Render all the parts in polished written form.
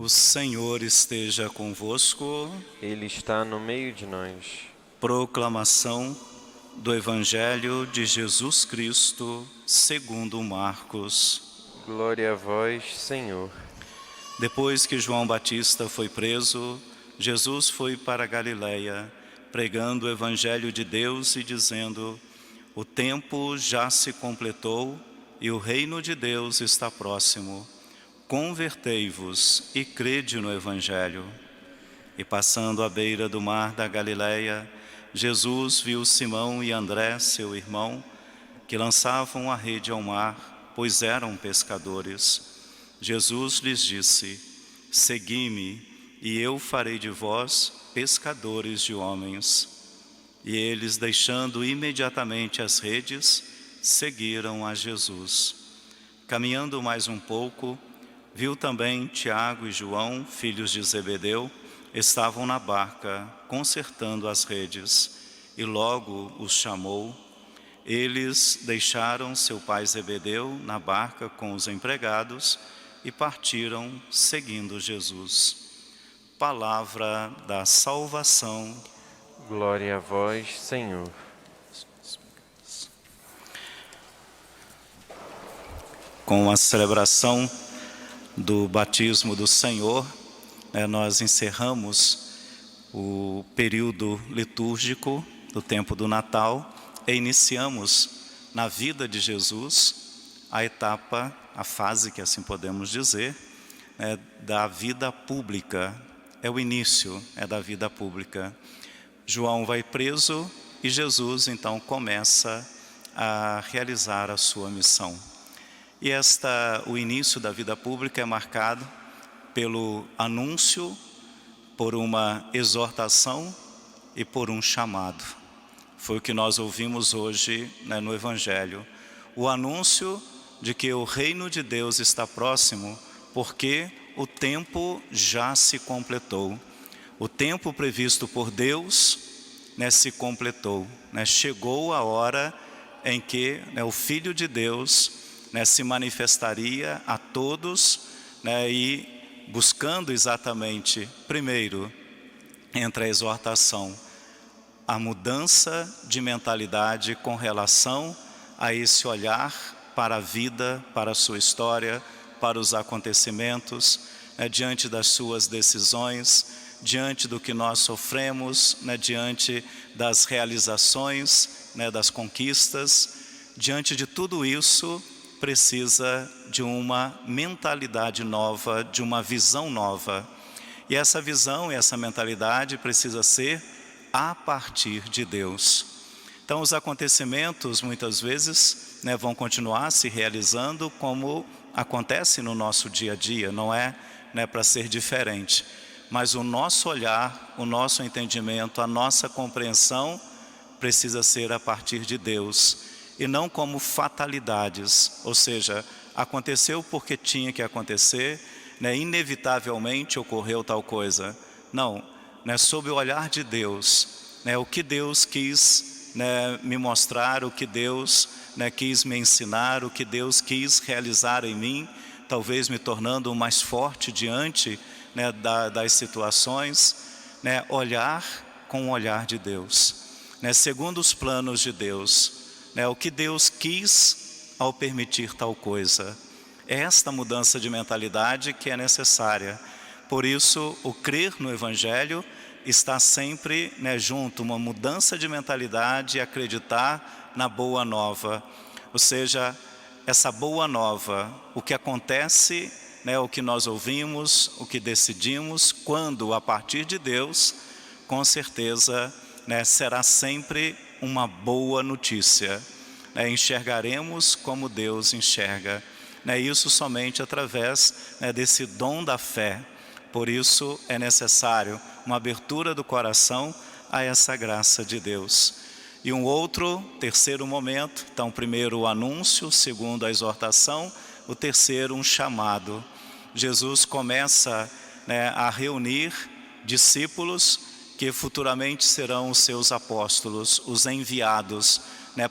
O Senhor esteja convosco. Ele está no meio de nós. Proclamação do Evangelho de Jesus Cristo, segundo Marcos. Glória a vós, Senhor. Depois que João Batista foi preso, Jesus foi para a Galiléia, pregando o Evangelho de Deus e dizendo: o tempo já se completou e o reino de Deus está próximo. Convertei-vos e crede no Evangelho. E passando à beira do mar da Galiléia, Jesus viu Simão e André, seu irmão, que lançavam a rede ao mar, pois eram pescadores. Jesus lhes disse: segui-me, e eu farei de vós pescadores de homens. E eles, deixando imediatamente as redes, seguiram a Jesus. Caminhando mais um pouco, viu também Tiago e João, filhos de Zebedeu, estavam na barca, consertando as redes, e logo os chamou. Eles deixaram seu pai Zebedeu na barca com os empregados e partiram, seguindo Jesus. Palavra da salvação. Glória a vós, Senhor. Com a celebração do batismo do Senhor, nós encerramos o período litúrgico do tempo do Natal e iniciamos na vida de Jesus a etapa, a fase, que assim podemos dizer, da vida pública. É o início, da vida pública. João vai preso e Jesus então começa a realizar a sua missão. E o início da vida pública é marcado pelo anúncio, por uma exortação e por um chamado. Foi o que nós ouvimos hoje, no Evangelho. O anúncio de que o reino de Deus está próximo, porque o tempo já se completou. O tempo previsto por Deus, se completou. Chegou a hora em que o Filho de Deus se manifestaria a todos, e buscando exatamente, primeiro, entre a exortação, a mudança de mentalidade com relação a esse olhar para a vida, para a sua história, para os acontecimentos, diante das suas decisões, diante do que nós sofremos, diante das realizações, das conquistas. Diante de tudo isso, precisa de uma mentalidade nova, de uma visão nova. E essa visão e essa mentalidade precisa ser a partir de Deus. Então os acontecimentos muitas vezes vão continuar se realizando como acontece no nosso dia a dia, não é para ser diferente. Mas o nosso olhar, o nosso entendimento, a nossa compreensão precisa ser a partir de Deus. E não como fatalidades, ou seja, aconteceu porque tinha que acontecer, inevitavelmente ocorreu tal coisa. Não, sob o olhar de Deus, o que Deus quis me mostrar, o que Deus quis me ensinar, o que Deus quis realizar em mim, talvez me tornando mais forte diante das situações, olhar com o olhar de Deus, segundo os planos de Deus. O que Deus quis ao permitir tal coisa. É esta mudança de mentalidade que é necessária. Por isso, o crer no Evangelho está sempre junto, uma mudança de mentalidade e acreditar na boa nova. Ou seja, essa boa nova, o que acontece, o que nós ouvimos, o que decidimos, quando a partir de Deus, com certeza será sempre uma boa notícia. Enxergaremos como Deus enxerga. Isso somente através desse dom da fé. Por isso é necessário uma abertura do coração a essa graça de Deus. E um terceiro momento, então primeiro o anúncio, segundo a exortação, o terceiro um chamado. Jesus começa a reunir discípulos que futuramente serão os seus apóstolos, os enviados,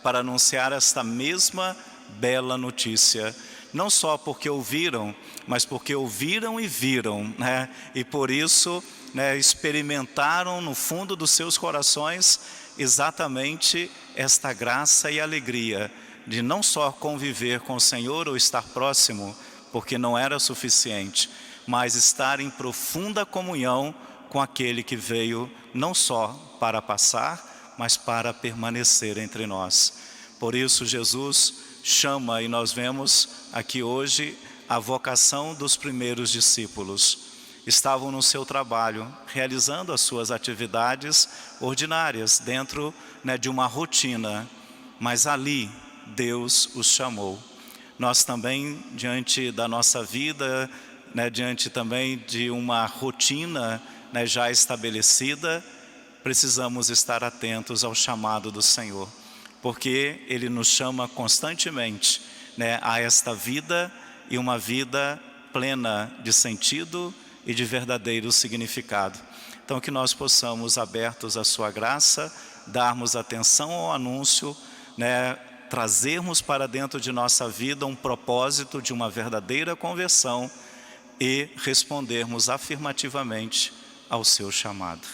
para anunciar esta mesma bela notícia, não só porque ouviram, mas porque ouviram e viram, né? E por isso, né, experimentaram no fundo dos seus corações exatamente esta graça e alegria de não só conviver com o Senhor ou estar próximo, porque não era suficiente, mas estar em profunda comunhão com aquele que veio não só para passar, mas para permanecer entre nós. Por isso Jesus chama, e nós vemos aqui hoje a vocação dos primeiros discípulos. Estavam no seu trabalho, realizando as suas atividades ordinárias, dentro, né, de uma rotina, mas ali Deus os chamou. Nós também, diante da nossa vida, né, diante também de uma rotina, né, já estabelecida, precisamos estar atentos ao chamado do Senhor, porque Ele nos chama constantemente, né, a esta vida, e uma vida plena de sentido e de verdadeiro significado. Então que nós possamos, abertos à sua graça, darmos atenção ao anúncio, né, trazermos para dentro de nossa vida um propósito de uma verdadeira conversão e respondermos afirmativamente ao seu chamado.